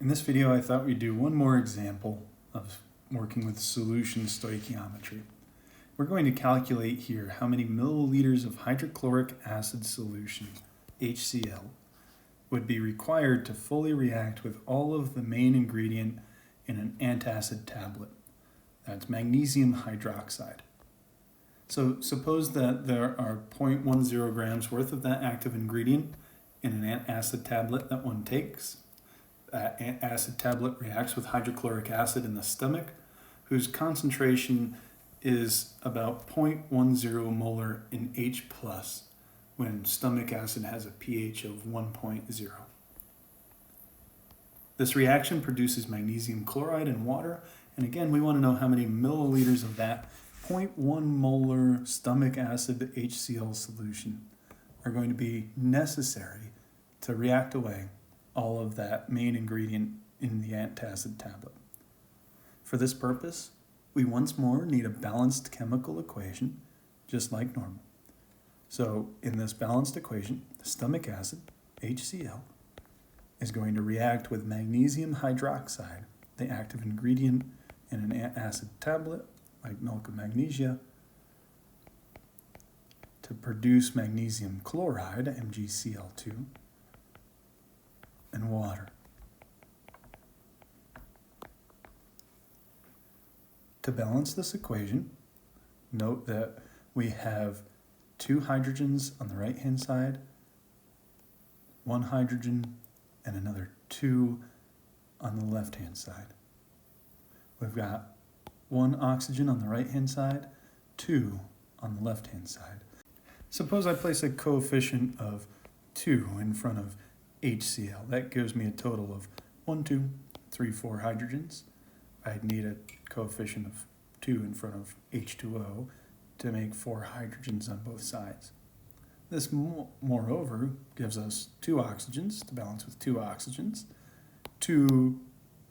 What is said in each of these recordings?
In this video, I thought we'd do one more example of working with solution stoichiometry. We're going to calculate here how many milliliters of hydrochloric acid solution, HCl, would be required to fully react with all of the main ingredient in an antacid tablet. That's magnesium hydroxide. So suppose that there are 0.10 grams worth of that active ingredient in an antacid tablet that one takes. That acid tablet reacts with hydrochloric acid in the stomach, whose concentration is about 0.10 molar in H+, when stomach acid has a pH of 1.0. This reaction produces magnesium chloride and water, and again, we want to know how many milliliters of that 0.1 molar stomach acid HCl solution are going to be necessary to react away all of that main ingredient in the antacid tablet. For this purpose, we once more need a balanced chemical equation, just like normal. So in this balanced equation, stomach acid, HCl, is going to react with magnesium hydroxide, the active ingredient in an antacid tablet, like milk of magnesia, to produce magnesium chloride, MgCl2, and water. To balance this equation, note that we have 2 hydrogens on the right-hand side, 1 hydrogen, and another 2 on the left-hand side. We've got 1 oxygen on the right-hand side, 2 on the left-hand side. Suppose I place a coefficient of 2 in front of HCl. That gives me a total of 1, 2, 3, 4 hydrogens. I'd need a coefficient of 2 in front of H2O to make 4 hydrogens on both sides. This, moreover, gives us 2 oxygens to balance with 2 oxygens, 2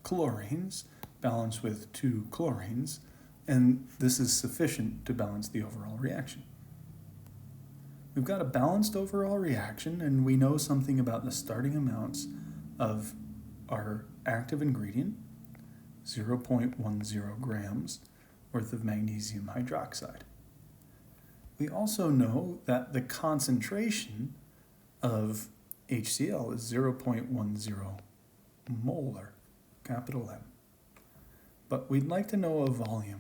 chlorines balanced with 2 chlorines, and this is sufficient to balance the overall reaction. We've got a balanced overall reaction, and we know something about the starting amounts of our active ingredient, 0.10 grams worth of magnesium hydroxide. We also know that the concentration of HCl is 0.10 molar, capital M. But we'd like to know a volume.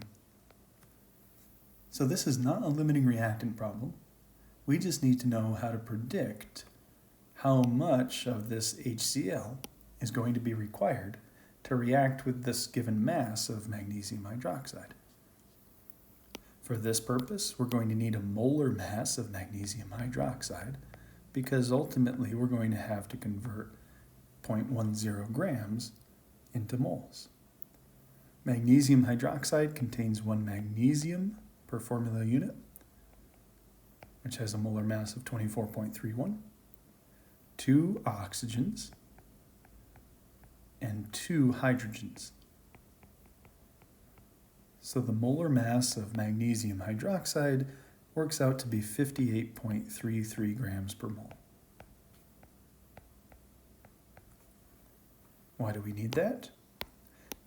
So this is not a limiting reactant problem. We just need to know how to predict how much of this HCl is going to be required to react with this given mass of magnesium hydroxide. For this purpose, we're going to need a molar mass of magnesium hydroxide because ultimately we're going to have to convert 0.10 grams into moles. Magnesium hydroxide contains 1 magnesium per formula unit, which has a molar mass of 24.31, 2 oxygens, and 2 hydrogens. So the molar mass of magnesium hydroxide works out to be 58.33 grams per mole. Why do we need that?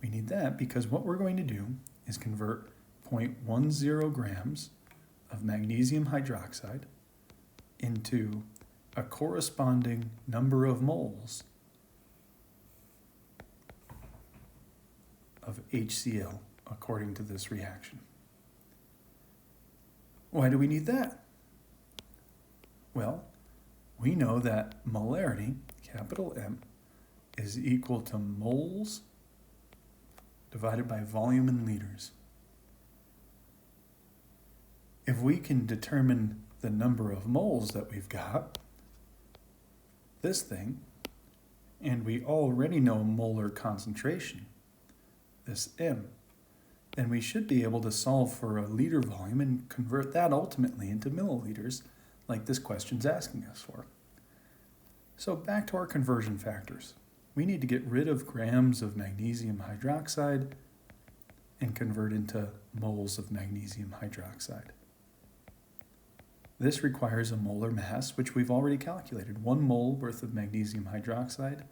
We need that because what we're going to do is convert 0.10 grams of magnesium hydroxide into a corresponding number of moles of HCl according to this reaction. Why do we need that? Well, we know that molarity, capital M, is equal to moles divided by volume in liters. If we can determine the number of moles that we've got, this thing, and we already know molar concentration, this M, then we should be able to solve for a liter volume and convert that ultimately into milliliters like this question's asking us for. So back to our conversion factors. We need to get rid of grams of magnesium hydroxide and convert into moles of magnesium hydroxide. This requires a molar mass, which we've already calculated. 1 mole worth of magnesium hydroxide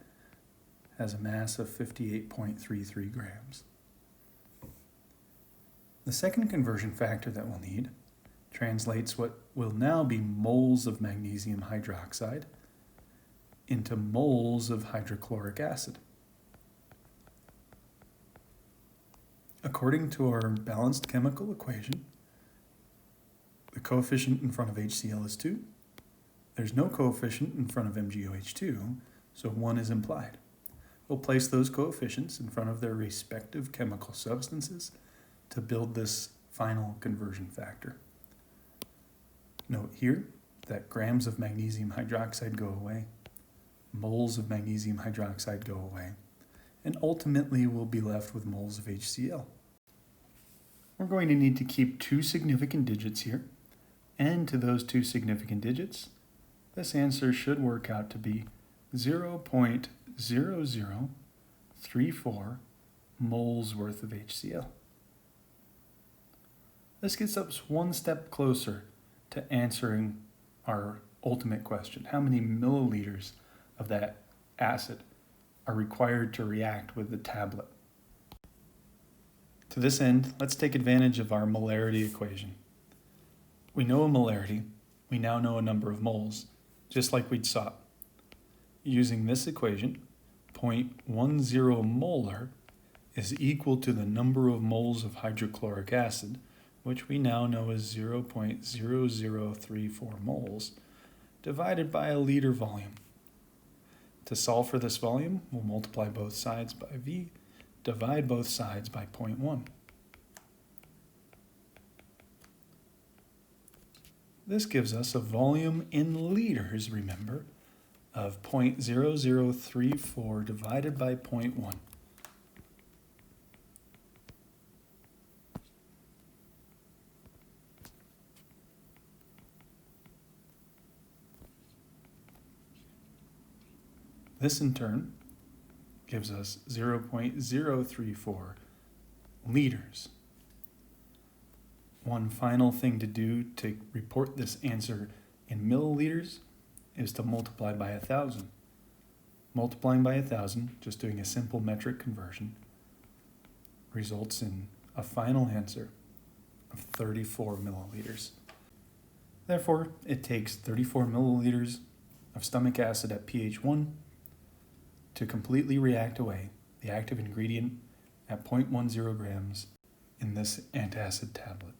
has a mass of 58.33 grams. The second conversion factor that we'll need translates what will now be moles of magnesium hydroxide into moles of hydrochloric acid. According to our balanced chemical equation, the coefficient in front of HCl is 2. There's no coefficient in front of MgOH2, so 1 is implied. We'll place those coefficients in front of their respective chemical substances to build this final conversion factor. Note here that grams of magnesium hydroxide go away, moles of magnesium hydroxide go away, and ultimately we'll be left with moles of HCl. We're going to need to keep 2 significant digits here, and to those 2 significant digits, this answer should work out to be 0.0034 moles worth of HCl. This gets us one step closer to answering our ultimate question. How many milliliters of that acid are required to react with the tablet? To this end, let's take advantage of our molarity equation. We know a molarity, we now know a number of moles, just like we'd sought. Using this equation, 0.10 molar is equal to the number of moles of hydrochloric acid, which we now know is 0.0034 moles, divided by a liter volume. To solve for this volume, we'll multiply both sides by V, divide both sides by 0.1. This gives us a volume in liters, remember, of 0.0034 divided by 0.1. This in turn gives us 0.034 liters. One final thing to do to report this answer in milliliters is to multiply by 1,000. Multiplying by 1,000, just doing a simple metric conversion, results in a final answer of 34 milliliters. Therefore, it takes 34 milliliters of stomach acid at pH 1 to completely react away the active ingredient at 0.10 grams in this antacid tablet.